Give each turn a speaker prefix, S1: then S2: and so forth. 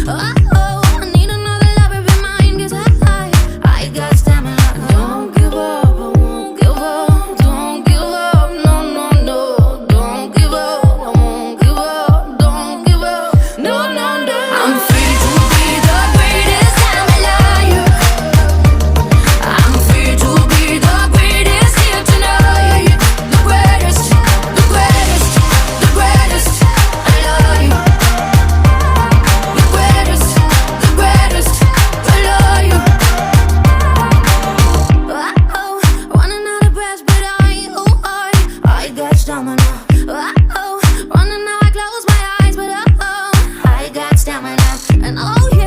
S1: Oh, I need another lover be mine, 'cause I got stamina. Don't give up, I won't give up. Don't give up, no, no, no. Don't give up, I won't give up. Don't give up, no, no, no. I'm free to be the greatest I'm alive. I'm free to be the greatest here tonight. The greatest, the greatest, the greatest. I love you. The greatest, the greatest. I love you. Oh, running out of breath, but I got stamina. Oh, running now I close my eyes, but I got stamina. And oh yeah.